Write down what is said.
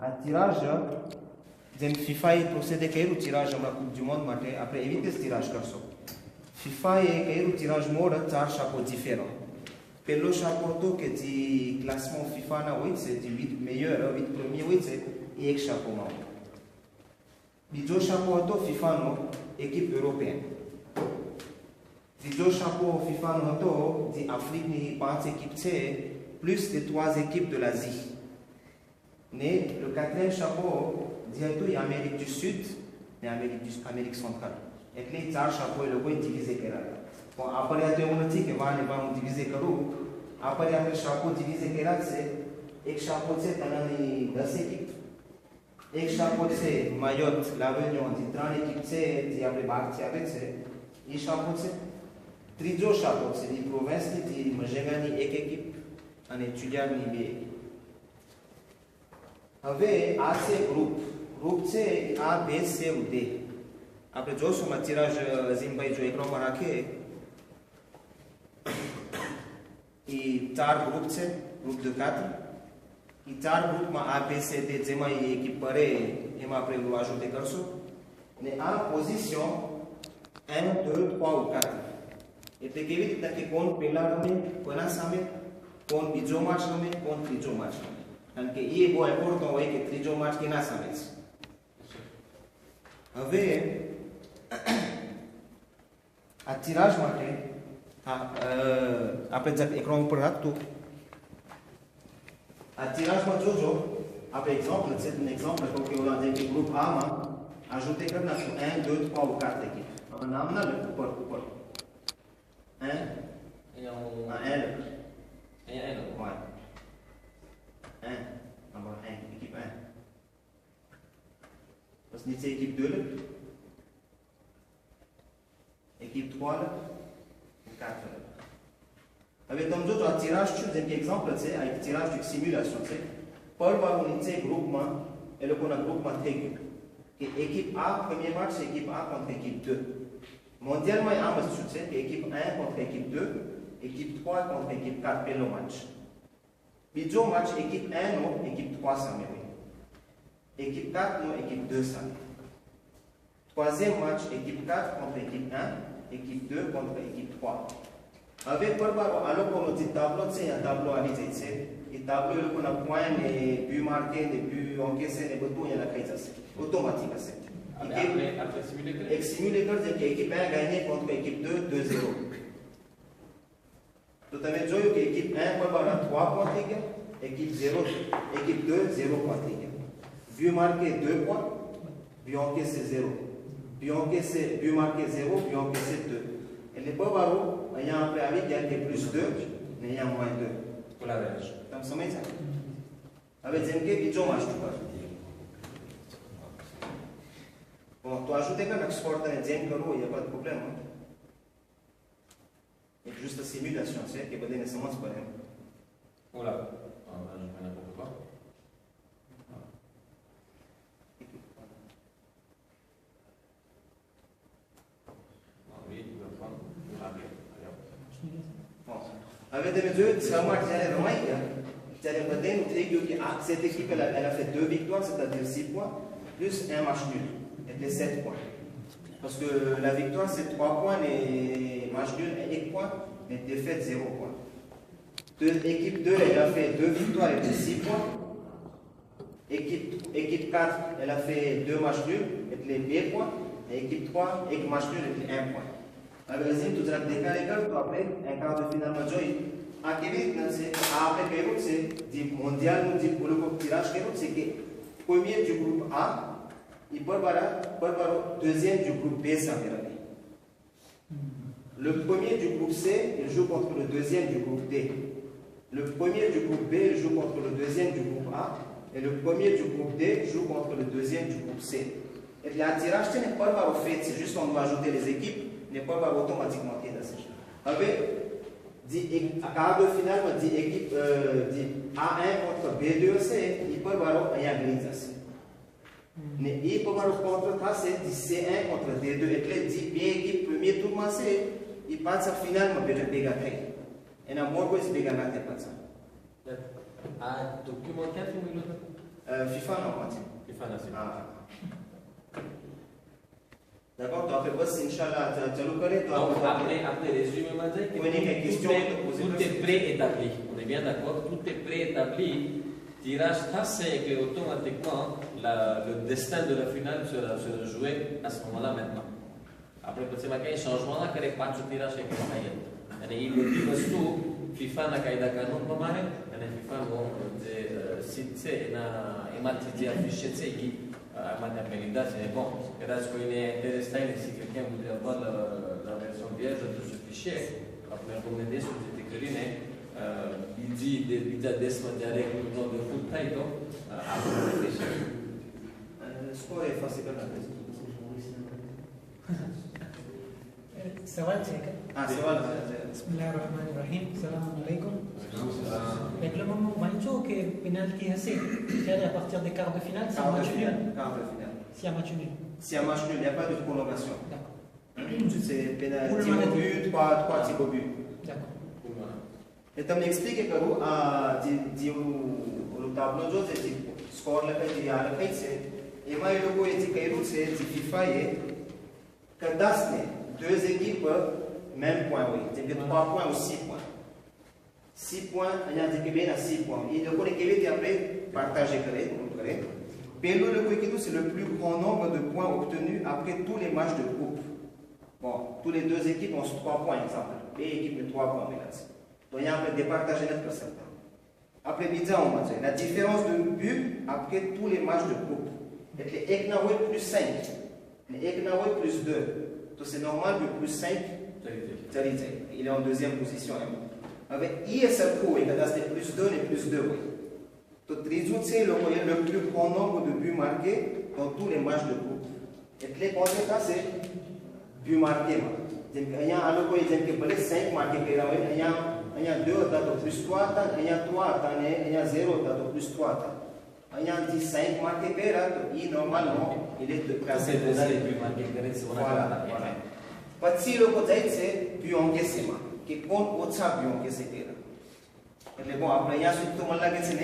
આ tirage જેમ ફિફાએ પ્રોસેડે કર્યું tirage હમણાં કુપ du monde માટે આપણે એવી રીતે tirage કરશો ફિફાએ કર્યું tirage મોડ 4 chapeaux différents પહેલો chapeau હતો કે જે ક્લાસમાં ફિફાના હોય છે જે 8 meilleur 8 premier હોય છે એ એક chapeauમાં હોય બીજો chapeau હતો ફિફાનો équipe européenne ત્રીજો chapeau ફિફાનો હતો જે આફ્રિકની 5 équipes છે plus les 3 équipes de l'Asie. Mais le quatrième chapeau, directement, il y a Amérique du Sud et Amérique centrale. Et les 4 chapeaux, le est divisé. Bon, après, il y a on dit que va diviser. Après, il y a le chapeau divisé. C'est un chapeau, c'est 10 équipes. Un chapeau, c'est Mayotte, La Réunion, 30 équipes, c'est un chapeau, c'est 3 chapeau, c'est des provinces, c'est une équipe. અને જુલિયાની બે હવે આ છે ગ્રુપ છે આ બેઝ છે ઉદે આપણે જોશું માં ચિરાજ અઝીમભાઈ જો એકરોમાં રાખે એ 4 ગ્રુપ છે ગ્રુપ de 4 એ 4 ગ્રુપમાં આ બેઝ છે તે જેમાં એ એકી પરે એમાં આપણે એનું આજોતે કરશું ને આ પોઝિશન 1 2 3 ou 4 એટલે કેવી રીતના કે કોણ પહેલા રમે કોના સામે કોણ બીજો માર્ચ રમે કોણ ત્રીજો માર્ચ રમે કારણ કે એ બહુ ઇમ્પોર્ટન્ટ હોય કે ત્રીજો માર્ચ કેના સામે છે હવે આ તિરાજ માટે આપણે જક એકરો ઉપર રાખતું આ તિરાજમાં જોજો આપણે એક્ઝામ્પલ છે તો એક્ઝામ્પલ કહું કે ઓલા જે ગ્રુપ A માં ajouter કરી નાખશું 1 2 3 ou 4 équipe હવે નામ ના લખો ઉપર 1 1 Ouais. 1. Number 1. Équipe 1. Parce que c'est équipe 2. Équipe 3. 4. Avec comme d'autres, un tirage, tu as un exemple, avec tirage de simulation. Pour voir un groupement, et le groupement aigu. Équipe A, premier match, équipe A contre équipe 2. Mondialement, il y a un match, équipe 1 contre équipe 2. Équipe 3 contre équipe 4, pelo match. Bidjo match, équipe 1 non, équipe 3 ça met. Équipe 4 non, équipe 2 ça met. Troisième match, équipe 4 contre équipe 1, équipe 2 contre équipe 3. Avec alors qu'on a dit tableau, c'est un tableau à l'idée, et tableau qu'on a point, les buts marqués, les buts encaissés, les boutons, il y a la crise automatique. Après simulateur? Simulateur, c'est qu'équipe 1 gagné contre équipe 2, 2-0. Tout à fait, j'ai eu que l'équipe 1 peut avoir 3 points égaux, équipe 0, équipe 2, 0 points égaux. But marqué 2 points, but encaissé 0. But marqué 0, but encaissé 2. Et les pauvres, ayant après avec, il y a plus 2, mais il y a moins 2. Pour la range. Comme ça, mais ça. Avec Zemke, il y a un match. Bon, tu ajoutes quand tu exportes un Zemke, il n'y a pas de problème. Et juste la simulation, c'est que vous naissance pas rien. Voilà. Je ne n'importe quoi. Oui, il va prendre. Bon. Avec des mesures, c'est un match qui est vraiment. Cette équipe, elle a fait 2 victoires, c'est-à-dire 6 points, plus un match nul, et les 7 points. Parce que la victoire, c'est 3 points, les matchs nuls, 1 point, mais défaite, 0 point. Équipe 2, elle a fait 2 victoires et 6 points. Équipe 4, elle a fait 2 matchs nuls et les 2 points. Et équipe 3, avec match nul et 1 point. Alors, tu as décalé après un quart de finale majeur. À Québec, après Québec, c'est du mondial, pour le tirage Québec, c'est que premier du groupe A, il peut avoir deuxième du groupe B, ça va. Le premier du groupe C, il joue contre le deuxième du groupe D. Le premier du groupe B, il joue contre le deuxième du groupe A. Et le premier du groupe D joue contre le deuxième du groupe C. Et puis, un tirage n'est pas au fait, c'est juste qu'on doit ajouter les équipes, n'est pas automatiquement fait dans ce jeu. Avec, à quart de finale, on dit équipe A1 contre B2, il peut y avoir un agrégation. Mais il peut y avoir contre c'est C1 contre D2. Et puis, dit bien équipe premier tour, il passe à finale, mais je vais gagner. Et na moi, je vais gagner pas ça. Ah, documentaire ou FIFA non, on dit. FIFA national. Ah. D'accord, tu as fait bosser, Inch'Allah, tu as le collègue, tu as Donc, après résumé, on va dire que tout est préétabli. On est bien d'accord, tout est préétabli. Tirage passé et que automatiquement le destin de la finale sera joué à ce moment-là maintenant. Après, possiamo anche changement là, che faccio tirage che non è il primo su FIFA na kaida kanon pamare, e FIFA no sitse na imati affichetse qui amati abilità c'est bon. Et là, ce qu'on est intéressant, c'est si quelqu'un voudrait avoir la version vierge de ce fichier, après recommander sur cette écriture, il dit des mangiare il nome del full title, après le fichier. Score è facile per la سؤال زي كده. سؤال. بسم الله الرحمن الرحيم. السلام عليكم. Donc le moment où on joue que penalty assez, c'est-à-dire à partir des quarts de finale, c'est un match nul. Quart de finale. C'est un match nul. C'est un match nul, il n'y a pas de prolongation. D'accord. C'est penalty au but, 3 tirs au but. D'accord. Então me explique que o tableau de jeu c'est score la fait à la fin c'est et moi le go est que c'est FIFA et que dasne deux équipes même point oui c'est que 3 points ou 6 points 6 points il y a des qui à 6 points et le go qui après partager correct Pelo le go c'est le plus grand nombre de points obtenus après tous les matchs de groupe. Bon, tous les deux équipes ont 3 points exemple et équipe de 3 points donc il y a un départage net pour certains. Après on va dire la différence de but après tous les matchs de groupe. Et les Eknawe plus 5, les Eknawe plus 2. Donc c'est normal que plus 5, il est en deuxième position. Avec ISLCO, il a plus 2 et plus 2. Donc c'est le plus grand nombre de buts marqués dans tous les matchs de groupe. Et les conséquences, c'est buts marqués. Il y a un 5 marqués, il y a 2 plus 3, il y a 3, il y a 0 plus 3. Il y a 5 marqués, et normalement, il est de classé. Voilà. Pas si le côté c'est plus encaissé, qui compte au ça plus encaissé. Et bon, après, il y a surtout mal la question,